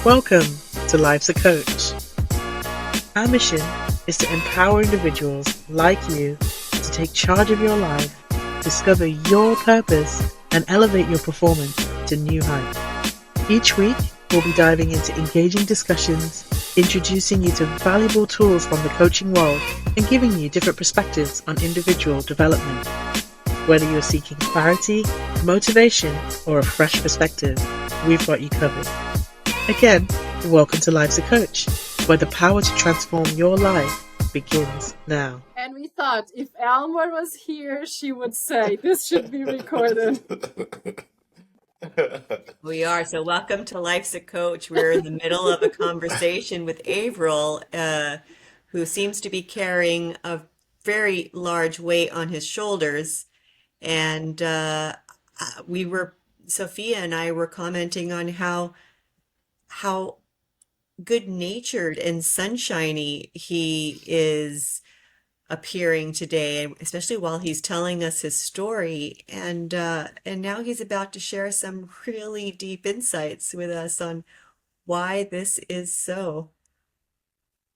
Welcome to Life's a Coach. Our mission is to empower individuals like you to take charge of your life, discover your purpose, and elevate your performance to new heights. Each week, we'll be diving into engaging discussions, introducing you to valuable tools from the coaching world, and giving you different perspectives on individual development. Whether you're seeking clarity, motivation, or a fresh perspective, we've got you covered. Again, welcome to Life's a Coach, where the power to transform your life begins now. And we thought if Elmore was here, she would say this should be recorded. We are. So welcome to Life's a Coach. We're in the middle of a conversation with Avril, who seems to be carrying a very large weight on his shoulders. And Sophia and I were commenting on how good-natured and sunshiny he is appearing today, especially while he's telling us his story. And now he's about to share some really deep insights with us on why this is so.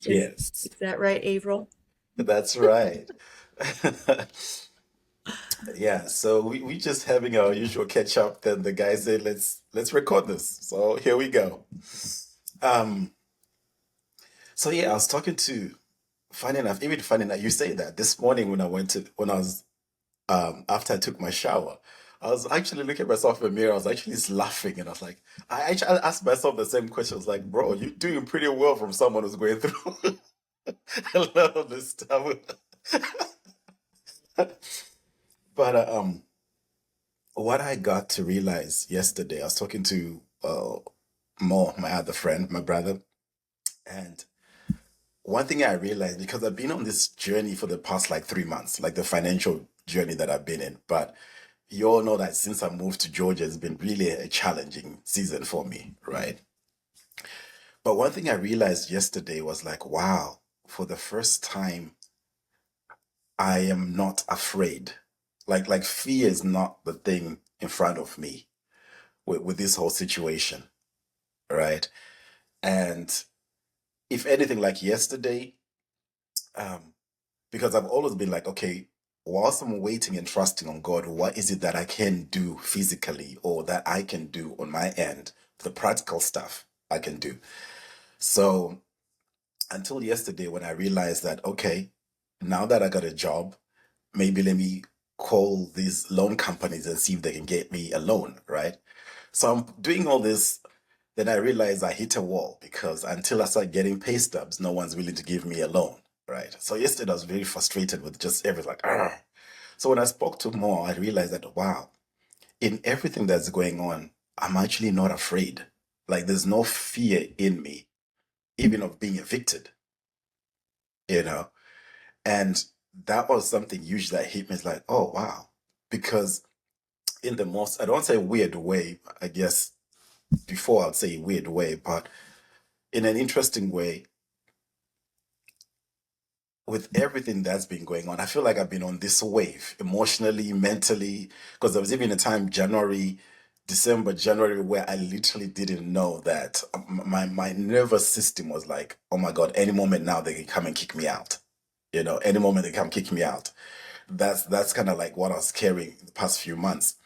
Yes, Is that right, Avril? that's right. Yeah, so we just having our usual catch up. Then the guy said, "Let's record this." So here we go. Um, so yeah, I was talking to funny enough, you say that this morning when I was after I took my shower, I was actually looking at myself in the mirror. I was actually just laughing, and I was like, I actually asked myself the same question. I was like, "Bro, you're doing pretty well from someone who's going through a lot of this stuff." But what I got to realize yesterday, I was talking to Mo, my other friend, my brother, and one thing I realized because I've been on this journey for the past like 3 months, like the financial journey that I've been in. But you all know that since I moved to Georgia, it's been really a challenging season for me, right? But one thing I realized yesterday was like, wow, for the first time, I am not afraid. Like fear is not the thing in front of me with this whole situation, right? And if anything, like yesterday, um, because I've always been like, okay, whilst I'm waiting and trusting on God, what is it that I can do physically or that I can do on my end, the practical stuff I can do. So until yesterday, when I realized that, okay, now that I got a job, maybe let me call these loan companies and see if they can get me a loan, right? So I'm doing all this. Then I realized I hit a wall because until I start getting pay stubs, no one's willing to give me a loan, right? So yesterday I was very frustrated with just everything, like, "Argh." So when I spoke to more, I realized that, wow, in everything that's going on, I'm actually not afraid. Like there's no fear in me, even of being evicted, you know? And that was something huge that hit me. It's like, oh, wow. Because in the most, I don't say weird way, I guess before I'd say weird way, but in an interesting way, with everything that's been going on, I feel like I've been on this wave emotionally, mentally, because there was even a time, December, January, where I literally didn't know that my nervous system was like, oh my God, any moment now they can come and kick me out. Any moment they come kick me out. That's kind of like what I was carrying the past few months.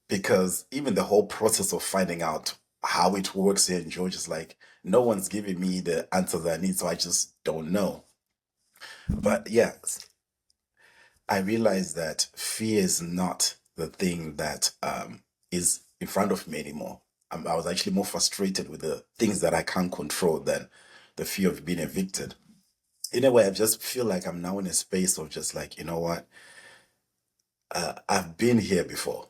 Because even the whole process of finding out how it works here in Georgia is like no one's giving me the answers I need, so I just don't know. But yeah, I realized that fear is not the thing that is in front of me anymore. I was actually more frustrated with the things that I can't control than the fear of being evicted. In a way, I just feel like I'm now in a space of just like, you know what? I've been here before,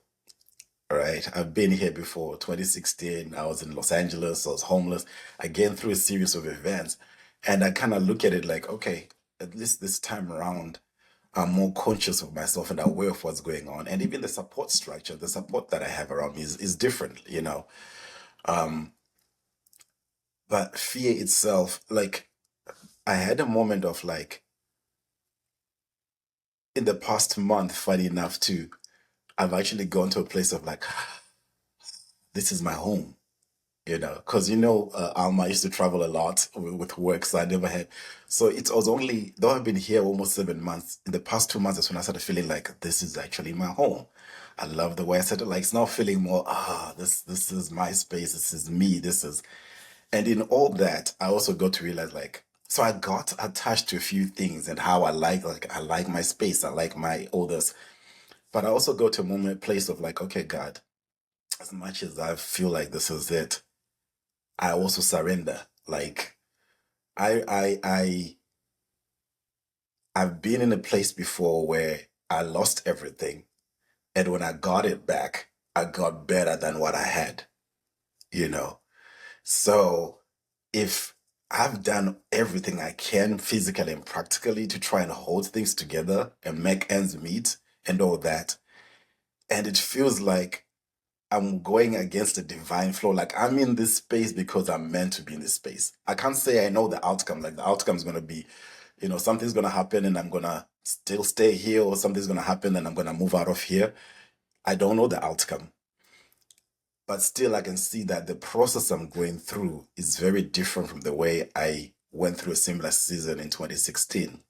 all right? I've been here before. 2016, I was in Los Angeles, I was homeless. Again, through a series of events. And I kind of look at it like, okay, at least this time around, I'm more conscious of myself and aware of what's going on. And even the support structure, the support that I have around me is different. Um, but fear itself, like I had a moment of like in the past month, funny enough too, I've actually gone to a place of like, this is my home. Because Alma used to travel a lot with work, so I never had. So it was only though I've been here almost 7 months. In the past 2 months, that's when I started feeling like this is actually my home. I love the way I said it. Like it's now feeling more. This is my space. This is me. This is, and in all that, I also got to realize like. So I got attached to a few things and how I like my space. I like my others. But I also go to a moment, place of like, okay, God, as much as I feel like this is it, I also surrender. Like I I I I've been in a place before where I lost everything, and when I got it back, I got better than what I had, you know. So if I've done everything I can physically and practically to try and hold things together and make ends meet and all that, and it feels like I'm going against the divine flow. Like I'm in this space because I'm meant to be in this space. I can't say I know the outcome. Like the outcome is going to be, something's going to happen and I'm going to still stay here, or something's going to happen and I'm going to move out of here. I don't know the outcome. But still, I can see that the process I'm going through is very different from the way I went through a similar season in 2016.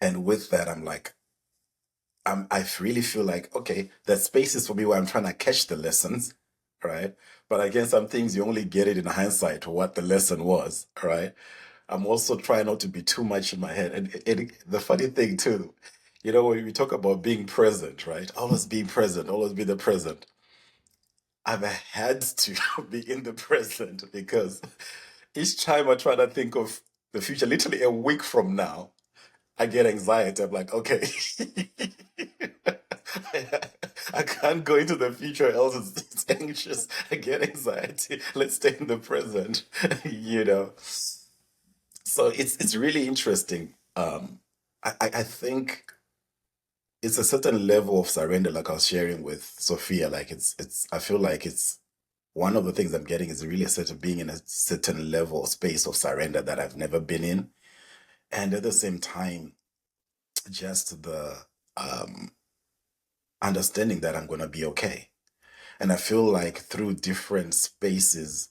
And with that, I'm like, I really feel like, okay, there's spaces for me where I'm trying to catch the lessons, right? But again, some things you only get it in hindsight what the lesson was, right? I'm also trying not to be too much in my head. And the funny thing too, when we talk about being present, right? Always being present, always be the present. I've had to be in the present because each time I try to think of the future, literally a week from now, I get anxiety. I'm like, okay, I can't go into the future, else it's anxious. I get anxiety. Let's stay in the present, you know. So it's really interesting. I think it's a certain level of surrender, like I was sharing with Sophia. Like it's I feel like it's one of the things I'm getting is really a sort of being in a certain level of space of surrender that I've never been in. And at the same time, just the um, understanding that I'm going to be okay. And I feel like through different spaces,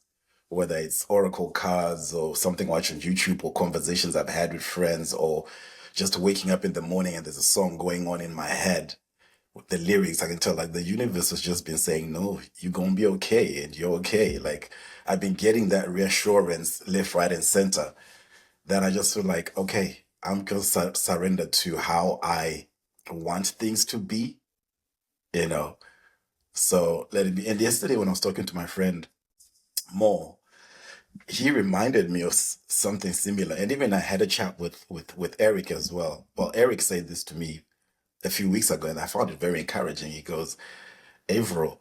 whether it's Oracle cards or something watching YouTube or conversations I've had with friends or just waking up in the morning and there's a song going on in my head with the lyrics, I can tell like the universe has just been saying, no, you're going to be okay and you're okay. Like I've been getting that reassurance left, right, and center that I just feel like, okay, I'm going to surrender to how I want things to be, you know. So let it be. And yesterday when I was talking to my friend Mo, he reminded me of something similar. And even I had a chat with Eric as well. Well, Eric said this to me a few weeks ago, and I found it very encouraging. He goes, Avril,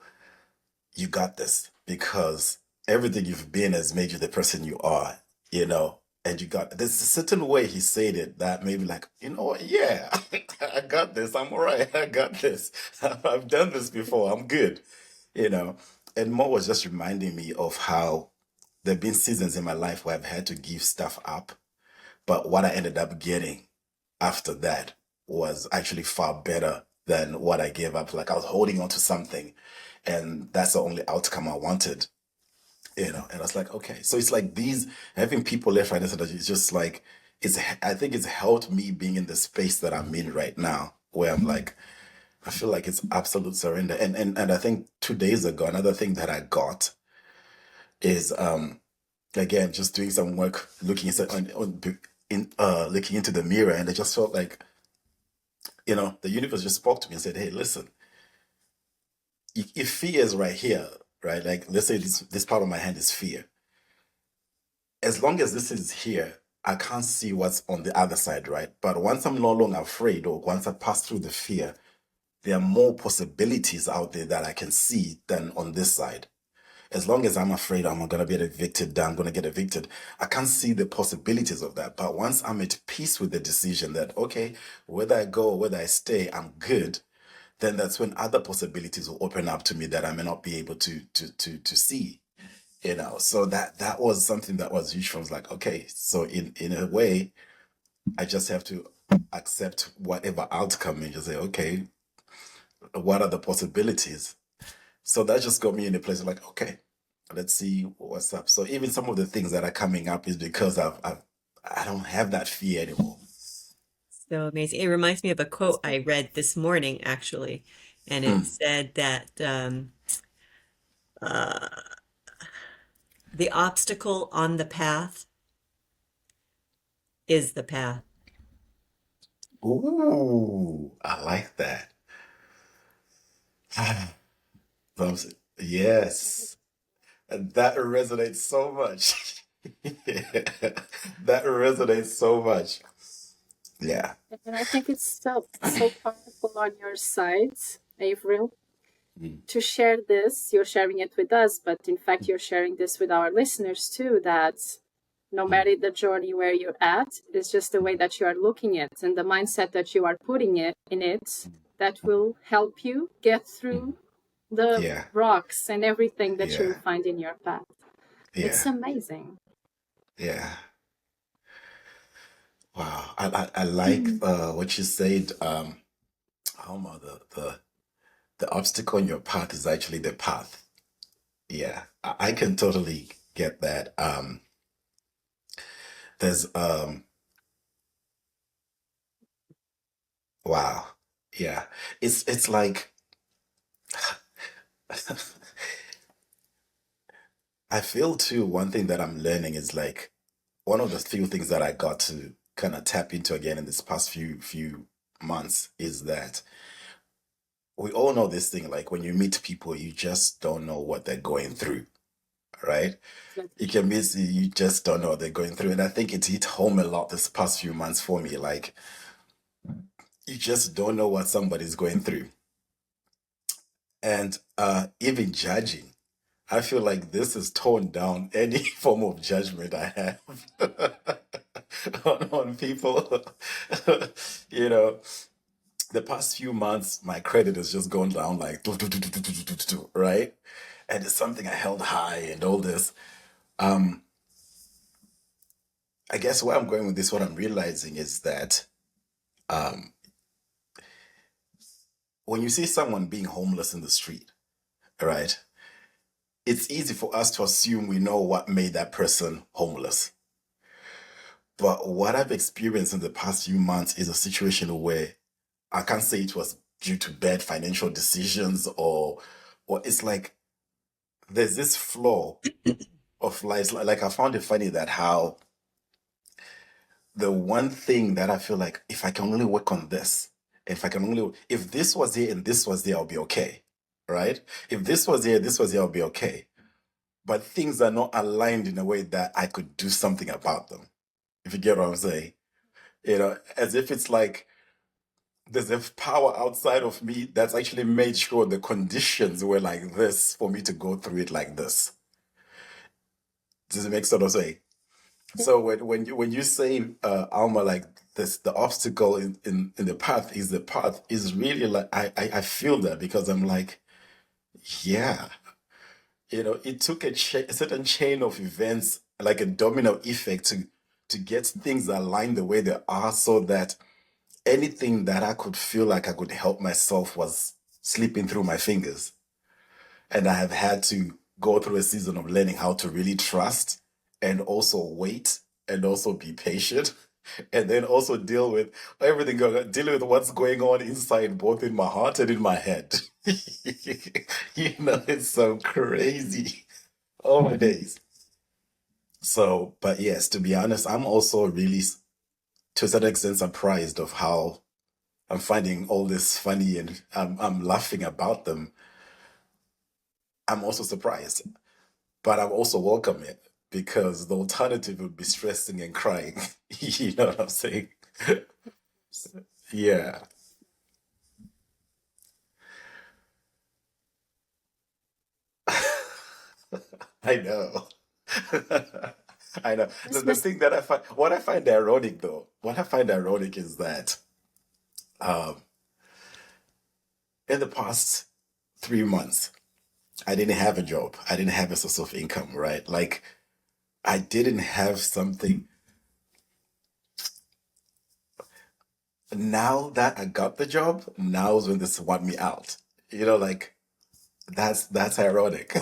you got this because everything you've been has made you the person you are, and you got there's a certain way he said it that maybe like, you know what, yeah, I got this, I'm all right, I got this. I've done this before, I'm good, you know. And Mo was just reminding me of how there have been seasons in my life where I've had to give stuff up, but what I ended up getting after that was actually far better than what I gave up. Like I was holding on to something, and that's the only outcome I wanted, And I was like, okay, so it's like these having people left, right, and center. It's just like I think it's helped me being in the space that I'm in right now, where I'm like, I feel like it's absolute surrender. And I think 2 days ago, another thing that I got is again just doing some work, looking looking into the mirror, and I just felt like the universe just spoke to me and said, hey, listen, if fear is right here, right, like let's say this part of my hand is fear. As long as this is here, I can't see what's on the other side, right? But once I'm no longer afraid, or once I pass through the fear, there are more possibilities out there that I can see than on this side. As long as I'm afraid I'm going to get evicted, that I'm going to get evicted, I can't see the possibilities of that. But once I'm at peace with the decision that, okay, whether I go or whether I stay, I'm good, then that's when other possibilities will open up to me that I may not be able to see. So that was something that was huge. I was like, okay, so in a way, I just have to accept whatever outcome and just say, okay, what are the possibilities? So that just got me in a place of like, okay, let's see what's up. So even some of the things that are coming up is because I don't have that fear anymore. So amazing. It reminds me of a quote I read this morning, actually, and it Mm. said that uh, the obstacle on the path is the path. Ooh, I like that. Yes, and that resonates so much. That resonates so much. Yeah. And I think it's so powerful on your side, Avril, Mm. to share this. You're sharing it with us, but in fact, you're sharing this with our listeners too. That no Mm. matter the journey where you're at, it's just the way that you are looking at and the mindset that you are putting it in it that will help you get through the Yeah, rocks and everything that you yeah, will find in your path. It's yeah, amazing. yeah. Wow. I like what you said. Alma, the obstacle on your path is actually the path. Yeah, I can totally get that. There's wow. Yeah. It's like I feel too, one thing that I'm learning is like one of the few things that I got to kind of tap into again in this past few months is that we all know this thing, like when you meet people, you just don't know what they're going through, right? You can miss you just don't know what they're going through. And I think it hit home a lot this past few months for me. Like you just don't know what somebody's going through. And even judging, I feel like this has toned down any form of judgment I have on people. You know, the past few months, my credit has just gone down like, right? And it's something I held high and all this. Um, I guess where I'm going with this, what I'm realizing is that um, when you see someone being homeless in the street, right, it's easy for us to assume we know what made that person homeless. But what I've experienced in the past few months is a situation where I can't say it was due to bad financial decisions or it's like there's this flaw of life. Like I found it funny that how the one thing that I feel like if I can only work on this, if I can only if this was here and this was there, I'll be okay. Right? If this was here, this was here, I'll be okay. But things are not aligned in a way that I could do something about them. If you get what I'm saying. As if it's like there's a power outside of me that's actually made sure the conditions were like this for me to go through it like this. Does it make sort of sense? So when you say Alma, like this, the obstacle in the path is the path is really like I feel that because I'm like, yeah, it took a certain chain of events, like a domino effect to get things aligned the way they are so that anything that I could feel like I could help myself was slipping through my fingers. And I have had to go through a season of learning how to really trust and also wait and also be patient and then also deal with everything going on, dealing with what's going on inside, both in my heart and in my head. It's so crazy. Oh my days. So, but yes, to be honest, I'm also really, to a certain extent, surprised of how I'm finding all this funny and I'm laughing about them. I'm also surprised. But I'm also welcome it because the alternative would be stressing and crying. You know what I'm saying? Yeah, I know. I know. The Business. thing that what I find ironic though, what I find ironic is that um, in the past 3 months, I didn't have a job. I didn't have a source of income, right? Like, I didn't have something. Now that I got the job, now is when this want me out. Like, That's ironic.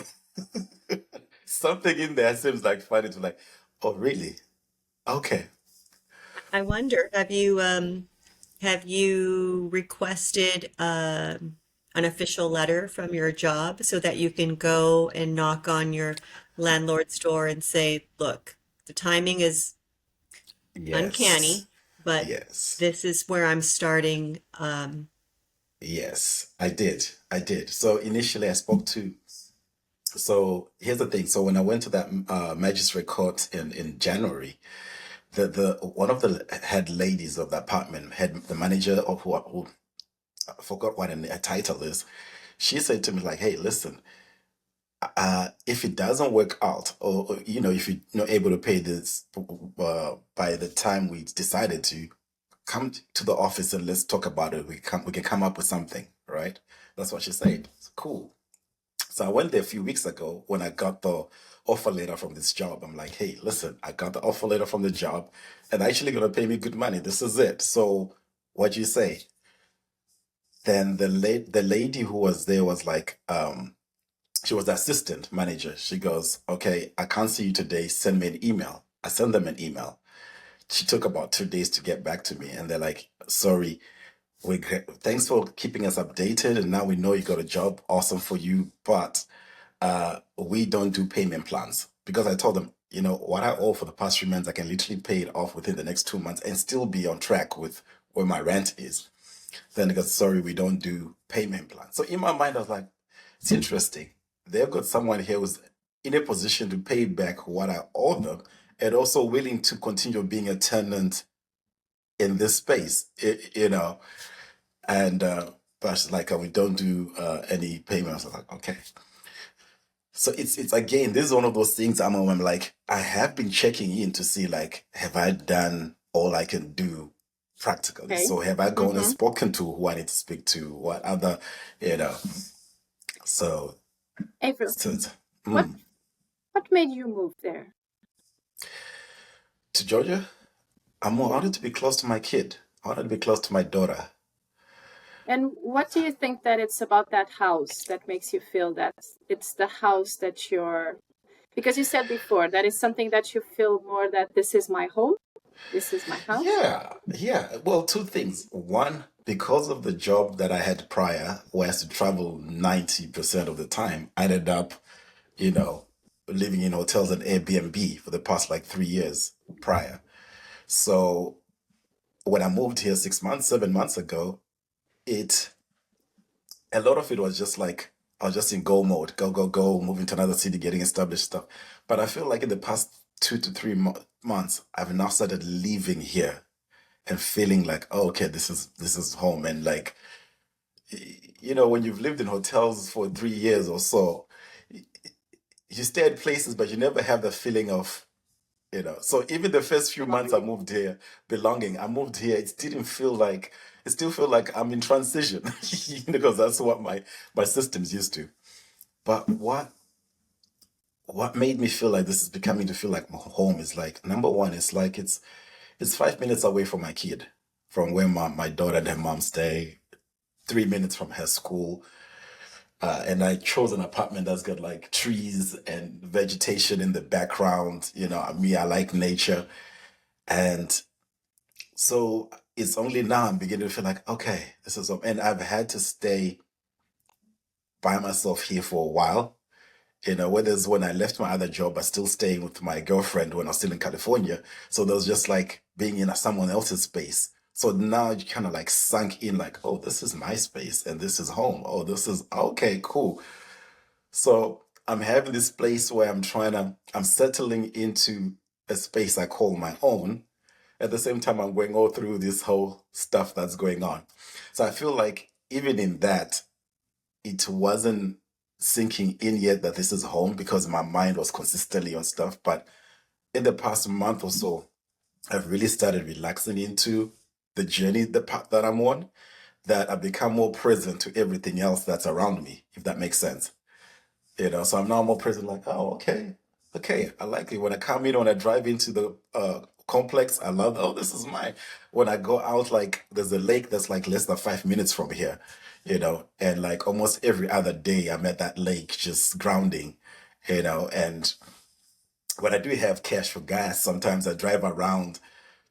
Something in there seems like funny to like, oh really? Okay. I wonder, have you requested an official letter from your job so that you can go and knock on your landlord's door and say, look, the timing is Yes. uncanny, but Yes. this is where I'm starting. Yes. I did. So initially I spoke to so here's the thing. So when I went to that magistrate court in January, the one of the head ladies of the apartment, head the manager of who I forgot what her title is, she said to me like, "Hey, listen, if it doesn't work out, or if you're not able to pay this by the time we decided to come to the office and let's talk about it. We can come up with something, right?" That's what she said. Cool. So I went there a few weeks ago when I got the offer letter from this job. I'm like, hey, listen, I got the offer letter from the job and they're actually gonna pay me good money. This is it. So what do you say? Then the lady who was there was like, she was the assistant manager. She goes, okay, I can't see you today. Send me an email. I sent them an email. She took about 2 days to get back to me, and they're like, sorry, thanks for keeping us updated, and now we know you got a job. Awesome for you, but we don't do payment plans because I told them, what I owe for the past 3 months, I can literally pay it off within the next 2 months and still be on track with where my rent is. Then they go, sorry, we don't do payment plans. So in my mind, I was like, it's interesting. They've got someone here who's in a position to pay back what I owe them and also willing to continue being a tenant in this space, and but she's like, we don't do any payments. I was like, okay. So it's again, this is one of those things I'm like, I have been checking in to see like, have I done all I can do practically? Okay. So have I gone and Mm-hmm. spoken to who I need to speak to? What other, you know? So, April, so what mm, what made you move there? to Georgia, I Yeah. wanted to be close to my kid. I wanted to be close to my daughter. And what do you think that it's about that house that makes you feel that it's the house that you're, because you said before that is something that you feel more that this is my home, this is my house. Yeah, yeah. Well, two things. One, because of the job that I had prior, where I had to travel 90% of the time, I ended up, you know, living in hotels and Airbnb for the past like 3 years prior. So when I moved here 6 months, 7 months ago, it a lot of it was just like I was just in go mode, go, go, go, moving to another city, getting established stuff. But I feel like in the past 2 to 3 months, I've now started living here and feeling like, oh, okay, this is home. And like, when you've lived in hotels for 3 years or so, you stay at places, but you never have the feeling of, So even the first few months I moved here, belonging, I moved here, it still feel like I'm in transition, because that's what my system's used to. But what made me feel like this is becoming to feel like my home is like, number one, it's like it's 5 minutes away from my kid, from where my daughter and her mom stay, 3 minutes from her school. And I chose an apartment that's got like trees and vegetation in the background. I like nature. And so it's only now I'm beginning to feel like, okay, this is home. And I've had to stay by myself here for a while. Whether it's when I left my other job, I still staying with my girlfriend when I was still in California. So there was just like being in someone else's space. So now you kind of like sunk in like, oh, this is my space and this is home. Oh, this is okay, cool. So I'm having this place where I'm settling into a space I call my own. At the same time, I'm going all through this whole stuff that's going on. So I feel like even in that, it wasn't sinking in yet that this is home because my mind was consistently on stuff. But in the past month or so, I've really started relaxing into the journey, the path that I'm on, that I've become more present to everything else that's around me, if that makes sense. So I'm now more present, like, oh, okay, okay, I like it. When I come in, when I drive into the complex, I love, oh, this is mine. When I go out, like, there's a lake that's like less than 5 minutes from here. and like almost every other day I'm at that lake just grounding, and when I do have cash for gas, sometimes I drive around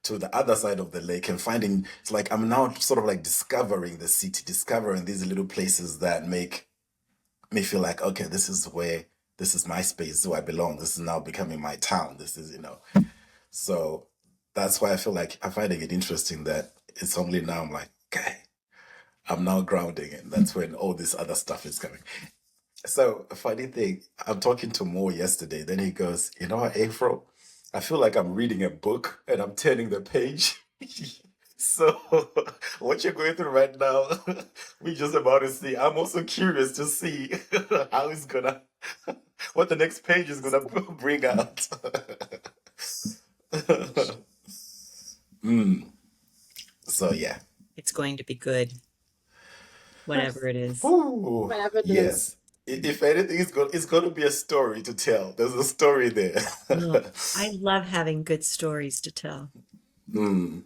to the other side of the lake and finding it's like I'm now sort of like discovering the city, discovering these little places that make me feel like, okay, this is my space, so I belong. This is now becoming my town. This is, so that's why I feel like I'm finding it interesting that it's only now I'm like, okay, I'm now grounding, and that's when all this other stuff is coming. So a funny thing, I'm talking to Mo yesterday. Then he goes, "You know what, April? I feel like I'm reading a book and I'm turning the page." So what you're going through right now, we just about to see. I'm also curious to see how it's gonna, what the next page is gonna bring out. Mm. So yeah. It's going to be good, whatever it is. Ooh, Whatever it is. yes. If anything, it's going to be a story to tell. There's a story there. Oh, I love having good stories to tell. Mm.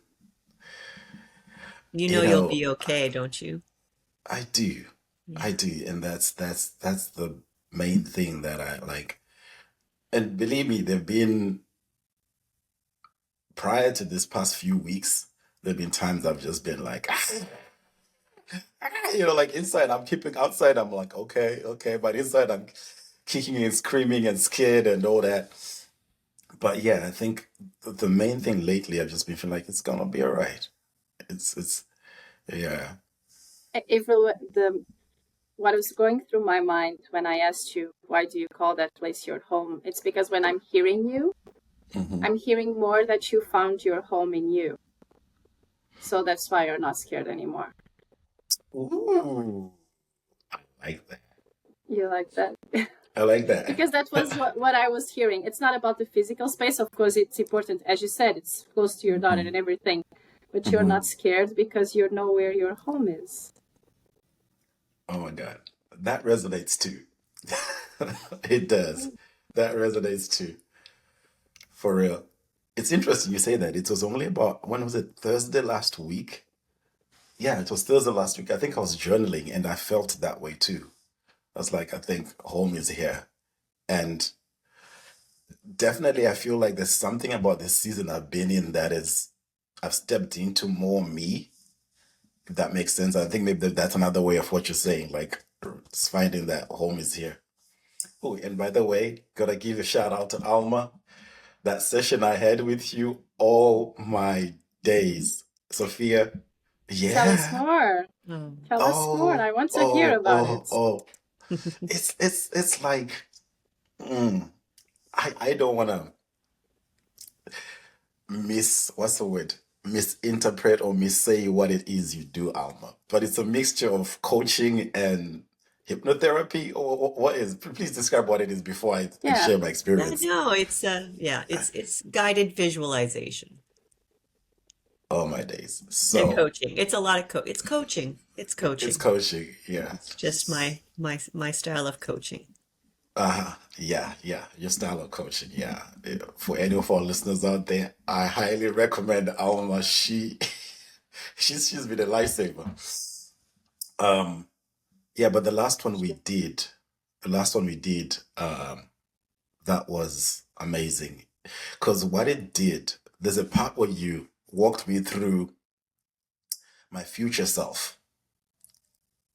You You know you'll know, be okay, don't you? I do. Yeah. I do. And that's the main thing that I like. And believe me, there've been prior to this past few weeks, there've been times I've just been like, like inside I'm keeping, outside I'm like, okay, okay, but inside I'm kicking and screaming and scared and all that. But yeah, I think the main thing lately, I've just been feeling like it's gonna be all right. It's yeah. April, what was going through my mind when I asked you, why do you call that place your home? It's because when I'm hearing you, Hmm. I'm hearing more that you found your home in you. So that's why you're not scared anymore. Ooh, I like that. You like that? I like that. Because that was what I was hearing. It's not about the physical space. Of course, it's important. As you said, it's close to your daughter and everything. But you're Hmm. not scared because you know where your home is. Oh my God, that resonates too. It does. That resonates too. For real. It's interesting you say that. It was only about, when was it? Thursday last week? Yeah, it was Thursday last week. I think I was journaling and I felt that way too. I was like, I think home is here. And definitely, I feel like there's something about this season I've been in that is, I've stepped into more me, if that makes sense. I think maybe that's another way of what you're saying, like it's finding that home is here. Oh, and by the way, gotta give a shout out to Alma. That session I had with you, all my days. Sophia, Tell us yeah. more. Oh. Tell us more. I Oh, want to hear oh, about oh, it. oh. It's like, mm, I don't wanna what's the word? Misinterpret or missay what it is you do, Alma. But it's a mixture of coaching and hypnotherapy, or what is? Please describe what it is before I Yeah. share my experience. No, it's it's guided visualization Oh my days. and So coaching. It's a lot of it's coaching. It's it's coaching. coaching, yeah. It's just my style of coaching. Yeah, yeah. Your style of coaching, yeah. For any of our listeners out there, I highly recommend Alma. She's been a lifesaver. Um, yeah, but the last one we did, that was amazing. Because what it did, there's a part where you walked me through my future self,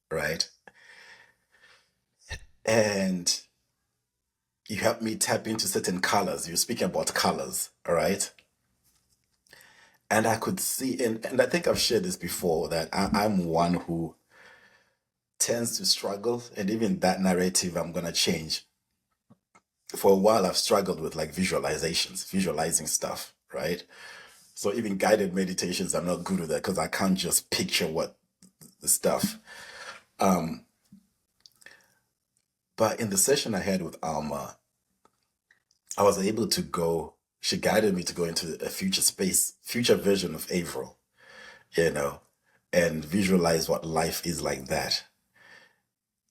right? And you helped me tap into certain colors. You're speaking about colors, all right? And I could see, and I think I've shared this before, that I'm one who tends to struggle, and even that narrative I'm gonna change. For a while, I've struggled with like visualizations, visualizing stuff, right? So even guided meditations, I'm not good with that because I can't just picture what the stuff. Um, but in the session I had with Alma, I was able to go. She guided me to go into a future space, future version of Avril, you know, and visualize what life is like that.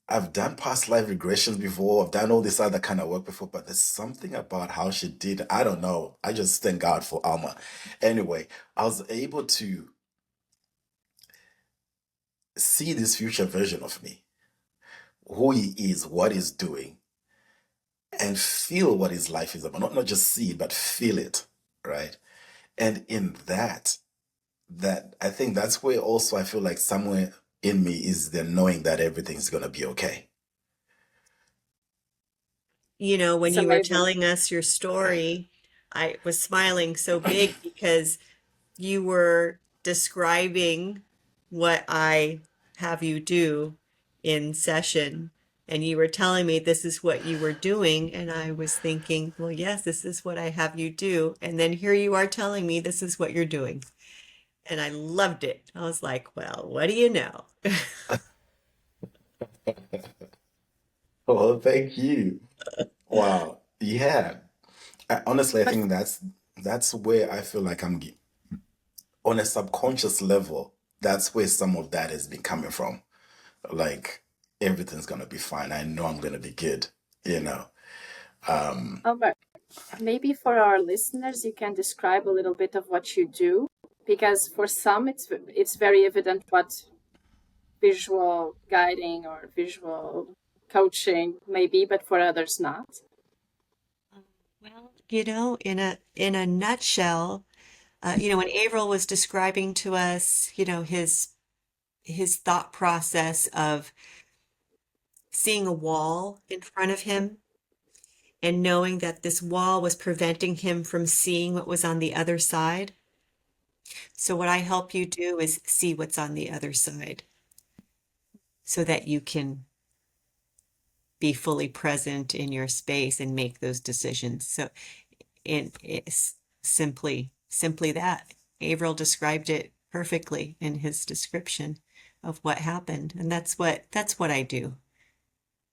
I've done past life regressions before. I've done all this other kind of work before, but there's something about how she did. I don't know. I just thank God for Alma. Anyway, I was able to see this future version of me, who he is, what he's doing, and feel what his life is about. Not just see it, but feel it, right? And in that I think that's where also I feel like somewhere in me is the knowing that everything's gonna be okay. You know, when It's you were amazing. telling us your story, I was smiling so big because you were describing what I have you do in session. And you were telling me this is what you were doing. And I was thinking, well, yes, this is what I have you do. And then here you are telling me this is what you're doing. And I loved it. I was like, well, what do you know? Oh, thank you. Wow. Yeah. Honestly, I But think that's where I feel like on a subconscious level. That's where some of that has been coming from. Like everything's gonna be fine. I know I'm gonna be good. You know. Um, Albert, maybe for our listeners, you can describe a little bit of what you do, because for some it's very evident what visual guiding or visual coaching may be, but for others not. Well, you know, in a nutshell, when Avril was describing to us, his thought process of seeing a wall in front of him and knowing that this wall was preventing him from seeing what was on the other side. So what I help you do is see what's on the other side so that you can be fully present in your space and make those decisions. So it's simply that. Avril described it perfectly in his description of what happened. And that's what I do.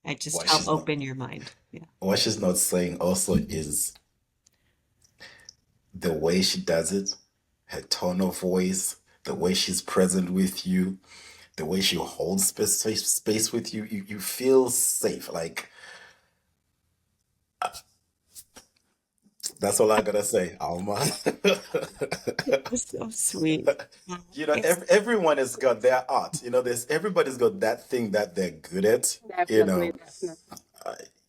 I just what help she's not open your mind. Yeah. what she's not saying also is the way she does it, her tone of voice, the way she's present with you, the way she holds space with you, you feel safe. Like that's all I gotta say, Alma. It's so sweet. It's Everyone has got their art. There's everybody's got that thing that they're good at. You Definitely, know, definitely.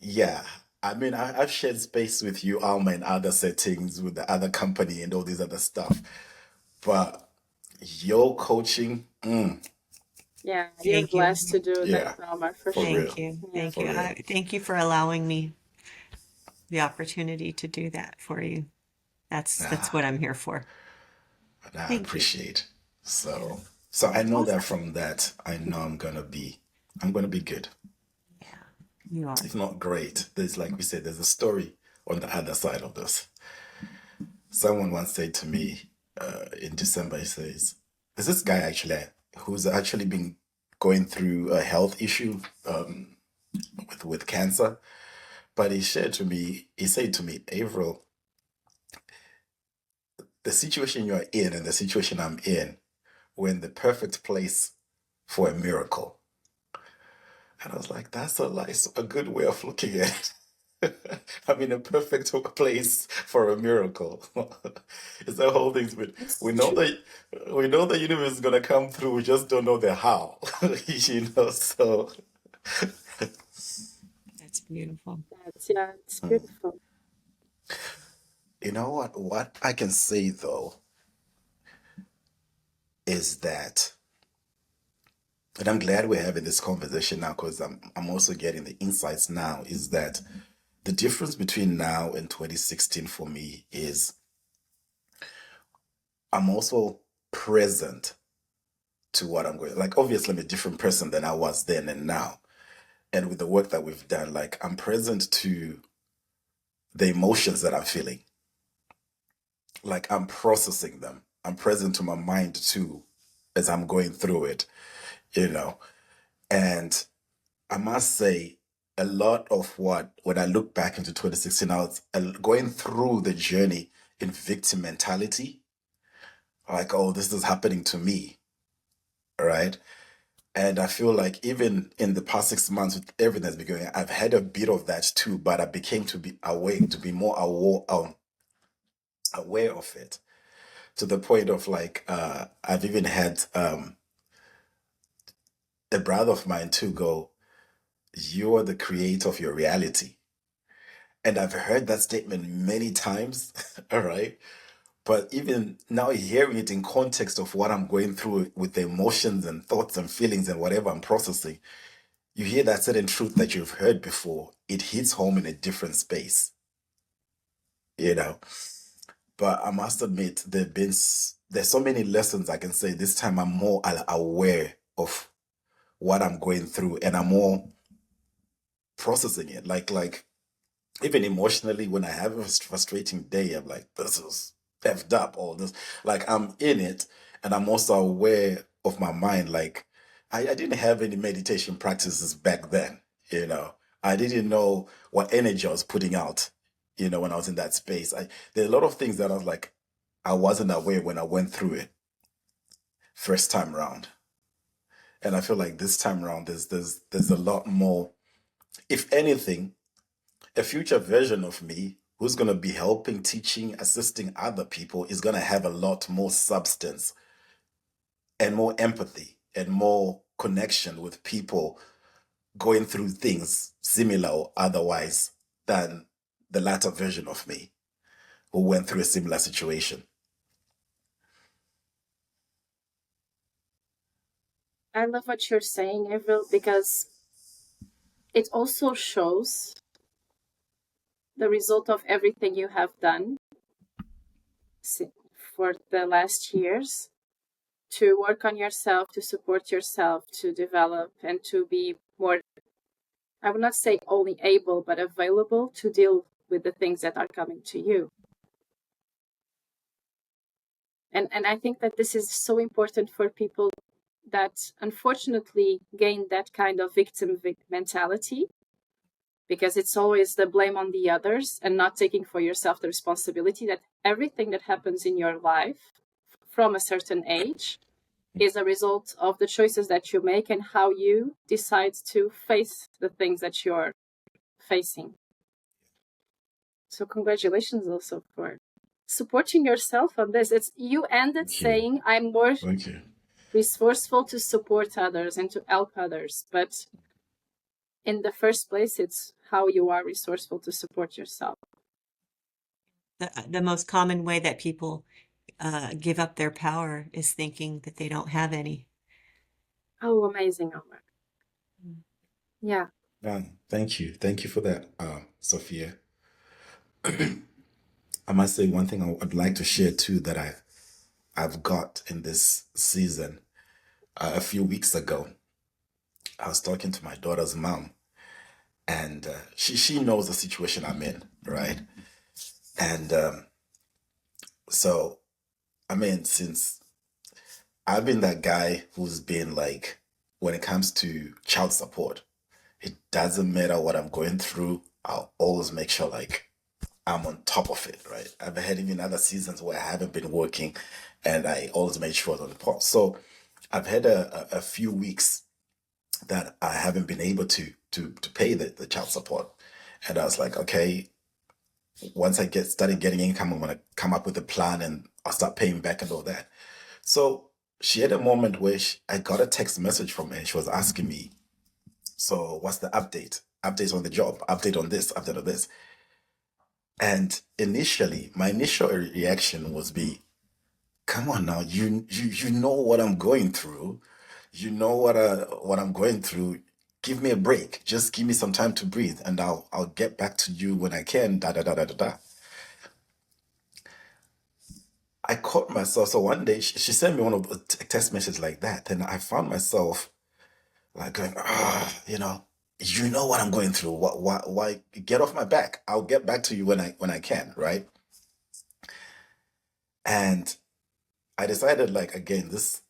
yeah. I mean, I've shared space with you, Alma, in other settings with the other company and all these other stuff. But your coaching, Yeah, you're thank you. blessed to do that, yeah, Omar, for for sure. Thank real, you. Yeah. Thank you. for real. Thank you for allowing me the opportunity to do that for you. That's Nah, what I'm here for. nah, I Thank you. appreciate. So I know that Awesome. from that, I know I'm gonna be good. Yeah, you are. If not great, there's like we said, there's a story on the other side of this. Someone once said to me in December, he says, "There's this guy actually who's actually been going through a health issue with cancer." But he said to me, Avril, the situation you're in and the situation I'm in, we're in the perfect place for a miracle. And I was like, that's a good way of looking at it. I'm in a perfect place for a miracle. It's the whole thing. We It's know true. that we know the universe is gonna come through. We just don't know the how. So That's beautiful. Yeah, it's beautiful. you know what? What I can say though is that, and I'm glad we're having this conversation now because I'm also getting the insights now. Is that the difference between now and 2016 for me is I'm also present to what I'm going. Like obviously, I'm a different person than I was then and now. And with the work that we've done, like I'm present to the emotions that I'm feeling. Like I'm processing them. I'm present to my mind too as I'm going through it, you know. And I must say, a lot of when I look back into 2016, I was going through the journey in victim mentality, like, oh, this is happening to me, right? And I feel like even in the past 6 months, with everything that's been going, I've had a bit of that too, but I became to be aware, to be more aware of it, to the point of like, I've even had a brother of mine too go, "You are the creator of your reality." And I've heard that statement many times, all right? But even now, hearing it in context of what I'm going through with the emotions and thoughts and feelings and whatever I'm processing, you hear that certain truth that you've heard before, it hits home in a different space, you know? But I must admit, there's so many lessons I can say. This time I'm more aware of what I'm going through, and I'm more processing it. Like even emotionally, when I have a frustrating day, I'm like, this is effed up, or this, like I'm in it, and I'm also aware of my mind. Like I didn't have any meditation practices back then, you know. I didn't know what energy I was putting out, you know, when I was in that space. There are a lot of things that I was like, I wasn't aware when I went through it first time around. And I feel like this time around, there's a lot more. If anything, a future version of me who's going to be helping, teaching, assisting other people is going to have a lot more substance and more empathy and more connection with people going through things similar or otherwise than the latter version of me who went through a similar situation. I love what you're saying, Avril, because it also shows the result of everything you have done for the last years to work on yourself, to support yourself, to develop, and to be more, I would not say only able, but available to deal with the things that are coming to you. And I think that this is so important for people that unfortunately gain that kind of victim mentality, because it's always the blame on the others and not taking for yourself the responsibility that everything that happens in your life from a certain age is a result of the choices that you make and how you decide to face the things that you're facing. So congratulations also for supporting yourself on this. It's you ended Thank you. saying, I'm more Thank you. resourceful to support others and to help others. But in the first place, it's how you are resourceful to support yourself. The most common way that people give up their power is thinking that they don't have any. Oh, amazing, Omar. Yeah. Thank you. Thank you for that, Sophia. I must say one thing I'd like to share too that I've got in this season. A few weeks ago, I was talking to my daughter's mom, and she knows the situation I'm in, right? And so, I mean, since I've been that guy who's been like, when it comes to child support, it doesn't matter what I'm going through, I'll always make sure like I'm on top of it, right? I've had even other seasons where I haven't been working, and I always made sure on the pulse. So I've had a few weeks that I haven't been able to pay the child support. And I was like, okay, once I started getting income, I'm gonna come up with a plan and I'll start paying back and all that. So she had a moment where I got a text message from her. She was asking me, so what's the update? Updates on the job, update on this, update on this. And initially, my initial reaction was come on now, you know what I'm going through. You know what I'm going through. Give me a break. Just give me some time to breathe, and I'll get back to you when I can. Da da da da da da. I caught myself. So one day she sent me one of the text messages like that, and I found myself like going, you know what I'm going through. Why get off my back? I'll get back to you when I can, right? And I decided like again this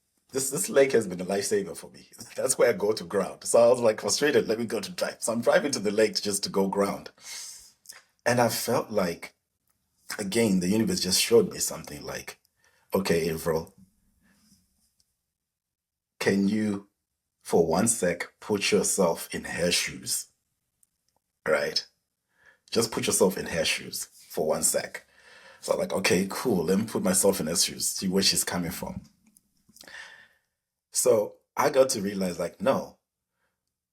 lake has been a lifesaver for me. That's where I go to ground. So I was like frustrated. Let me go to drive. So I'm driving to the lake just to go ground, and I felt like again the universe just showed me something like, okay, Avril, can you for one sec put yourself in her shoes, right? Just put yourself in her shoes for one sec. So I'm like, okay, cool. Let me put myself in her shoes, see where she's coming from. So I got to realize like, no,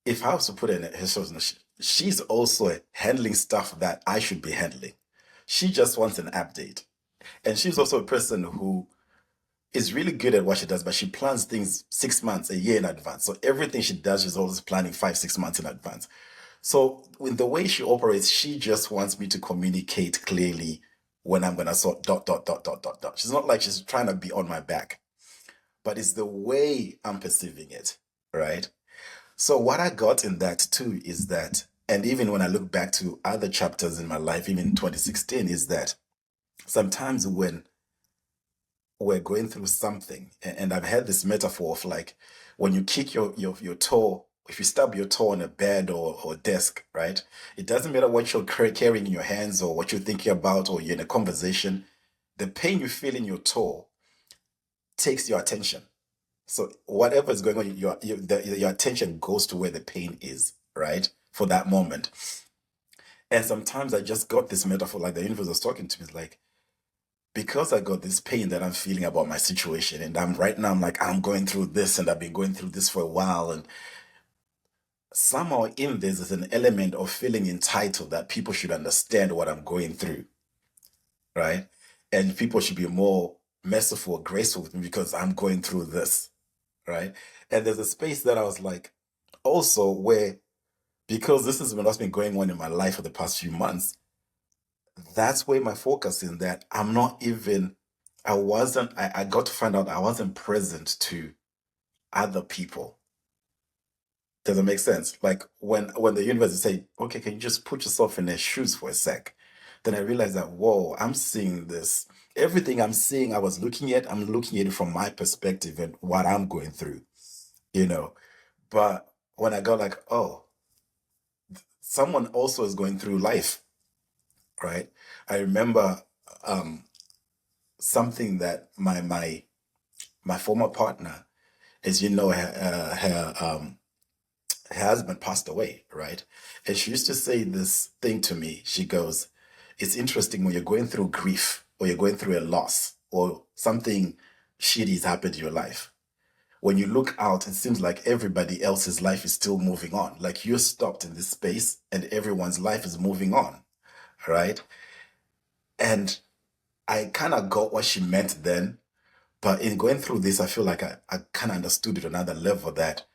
if I was to put it in her shoes, she's also handling stuff that I should be handling. She just wants an update. And she's also a person who is really good at what she does, but she plans things 6 months, a year in advance. So everything she does, she's always planning 5, 6 months in advance. So with the way she operates, she just wants me to communicate clearly when I'm gonna sort dot dot dot dot dot dot. She's not like she's trying to be on my back, but it's the way I'm perceiving it, right? So what I got in that too is that, and even when I look back to other chapters in my life, even in 2016, is that sometimes when we're going through something, and I've had this metaphor of like when you kick your toe, if you stub your toe on a bed or desk, right? It doesn't matter what you're carrying in your hands or what you're thinking about or you're in a conversation, the pain you feel in your toe takes your attention. So whatever is going on, your attention goes to where the pain is, right? For that moment. And sometimes I just got this metaphor, like the universe was talking to me, like, because I got this pain that I'm feeling about my situation, and I'm right now, I'm like, I'm going through this, and I've been going through this for a while, and somehow in this is an element of feeling entitled that people should understand what I'm going through, right? And people should be more merciful, graceful with me because I'm going through this, right? And there's a space that I was like, also where, because this is what's been going on in my life for the past few months, that's where my focus is, that I'm not even, I got to find out I wasn't present to other people. Does it make sense? Like when the universe is saying, okay, can you just put yourself in their shoes for a sec? Then I realized that, whoa, I'm seeing this. Everything I'm seeing, I'm looking at it from my perspective and what I'm going through, you know. But when I got like, oh, someone also is going through life, right? I remember um, something that my former partner, as you know, her husband passed away, right? And she used to say this thing to me. She goes, "It's interesting when you're going through grief or you're going through a loss or something shitty has happened in your life. When you look out, it seems like everybody else's life is still moving on. Like you're stopped in this space and everyone's life is moving on, right?" And I kind of got what she meant then. But in going through this, I feel like I kind of understood it on another level, that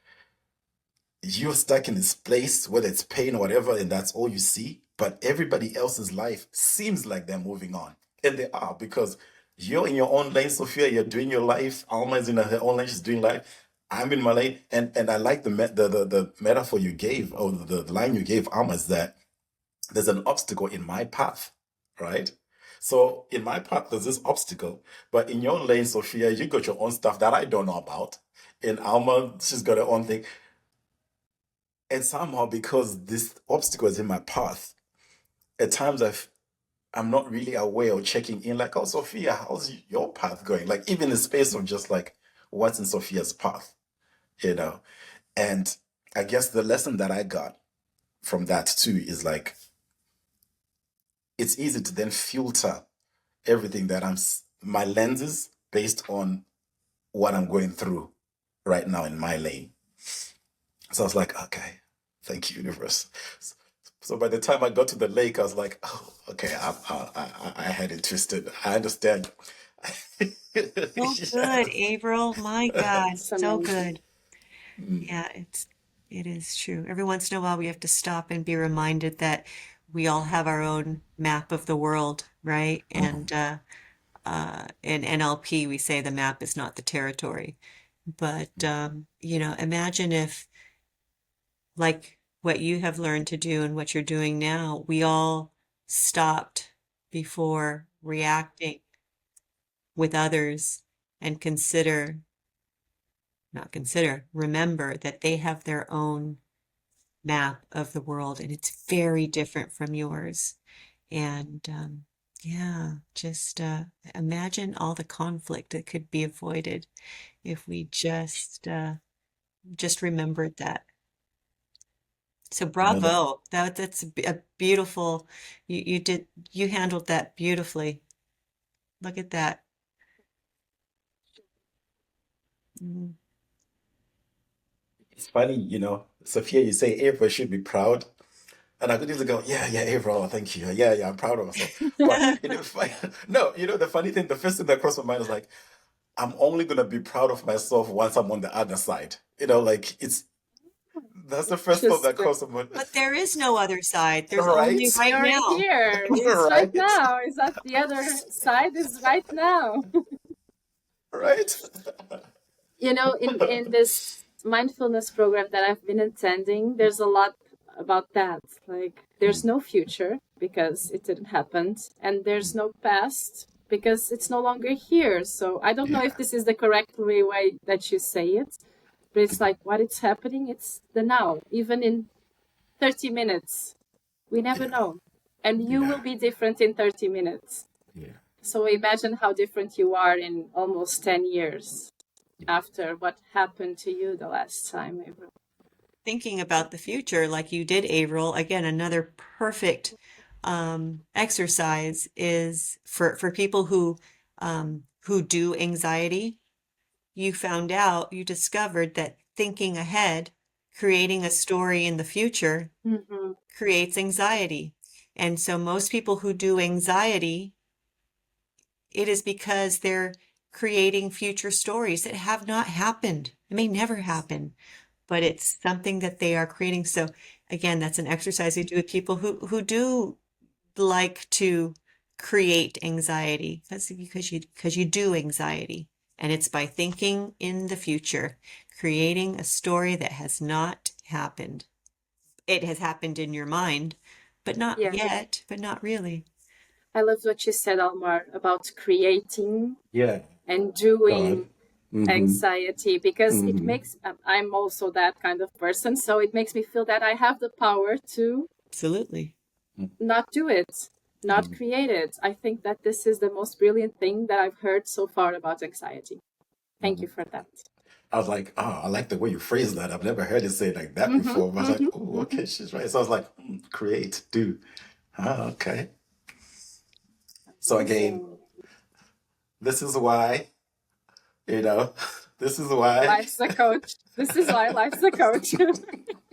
you're stuck in this place, whether it's pain or whatever, and that's all you see. But everybody else's life seems like they're moving on. And they are, because you're in your own lane, Sophia, you're doing your life. Alma is in her own lane, she's doing life. I'm in my lane. And I like the metaphor you gave, or the line you gave, Alma, is that there's an obstacle in my path, right? So in my path, there's this obstacle, but in your lane, Sophia, you got your own stuff that I don't know about. In Alma, she's got her own thing. And somehow, because this obstacle is in my path, at times I'm not really aware or checking in, like, oh, Sophia, how's your path going? Like, even in space of just like, what's in Sophia's path, you know? And I guess the lesson that I got from that too is like, it's easy to then filter everything that my lenses based on what I'm going through right now in my lane. So I was like, okay, thank you, universe. So by the time I got to the lake, I was like, oh, okay, I had it twisted. I understand. So good, Avril. My God, It's so amazing. good. Yeah, it is true. Every once in a while we have to stop and be reminded that we all have our own map of the world, right? And in NLP we say the map is not the territory. But imagine if, like what you have learned to do and what you're doing now, we all stopped before reacting with others and remember that they have their own map of the world and it's very different from yours. And yeah, just imagine all the conflict that could be avoided if we just remembered that. So You know that. bravo. That's a beautiful, you handled that beautifully. Look at that. Mm. it's funny, you know, Sophia, you say April should be proud. And I could easily go, yeah, yeah, April, thank you. Yeah, I'm proud of myself. But you know, no, you know, the funny thing, the first thing that crossed my mind is like, I'm only gonna be proud of myself once I'm on the other side. You know, like that's the first thought that Interesting. crossed my mind. But there is no other side. There's Right? only right You're now. here. It's right Right? now. Is that the other side is right now. Right? You know, in this mindfulness program that I've been attending, there's a lot about that. Like, there's no future because it didn't happen, and there's no past because it's no longer here. So I don't know if this is the correct way that you say it, but it's like what is happening, it's the now. Even in 30 minutes, we never know. And you will be different in 30 minutes. Yeah. So imagine how different you are in almost 10 years after what happened to you the last time, Avril. Thinking about the future like you did, Avril, again, another perfect exercise is for people who do anxiety. You discovered that thinking ahead, creating a story in the future, Mm-hmm. creates anxiety. And so most people who do anxiety, it is because they're creating future stories that have not happened. It may never happen, but it's something that they are creating. So again, that's an exercise we do with people who do like to create anxiety because you do anxiety. And it's by thinking in the future, creating a story that has not happened. It has happened in your mind, but not Yeah. yet, but not really. I loved what you said, Almar, about creating Yeah. and Go doing ahead. Mm-hmm. anxiety, because it Mm-hmm. makes, I'm also that kind of person. So it makes me feel that I have the power to Absolutely. not do it, not create it. I think that this is the most brilliant thing that I've heard so far about anxiety. Thank you for that. I was like, oh, I like the way you phrase that. I've never heard it say like that before. But I was like, oh, okay, she's right. So I was like, create, do. Ah, okay. So again, this is why, you know, this is why. Life's a coach. This is why life's a coach.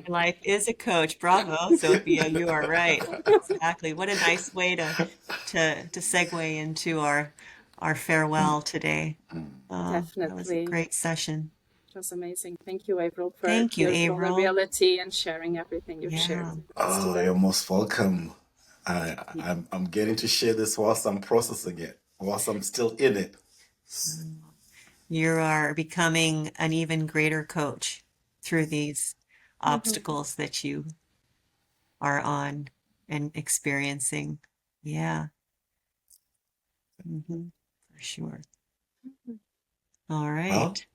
Life is a coach. Bravo, Sophia. You are right. Exactly. What a nice way to segue into our farewell today. That was a Definitely. great session. It was amazing. Thank you, Avril, for Thank you, your Avril. vulnerability and sharing everything you've Yeah. shared with us Oh, today. you're most welcome. I'm getting to share this whilst I'm processing it, whilst I'm still in it. You are becoming an even greater coach through these obstacles that you are on and experiencing. Yeah. For sure. All Well, right.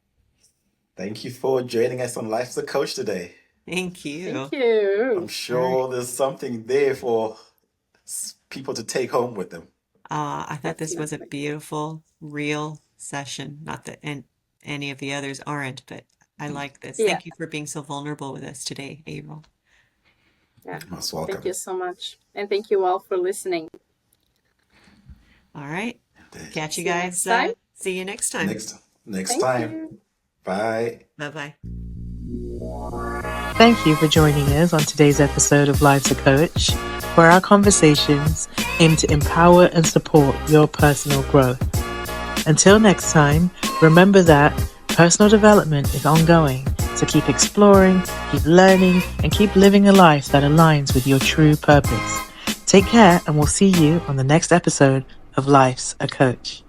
thank you for joining us on Life's a Coach today. Thank you. Thank you. I'm sure there's something there for people to take home with them. I thought this was a Definitely. beautiful, real session. Not that any of the others aren't, but I like this. Yeah. Thank you for being so vulnerable with us today, Avril. Yeah. Most Thank welcome. you so much. And thank you all for listening. All right. Catch you See you guys. next time. See you next time. Next Thank time. you. Bye. Bye-bye. Thank you for joining us on today's episode of Life's a Coach, where our conversations aim to empower and support your personal growth. Until next time, remember that personal development is ongoing, so keep exploring, keep learning, and keep living a life that aligns with your true purpose. Take care, and we'll see you on the next episode of Life's a Coach.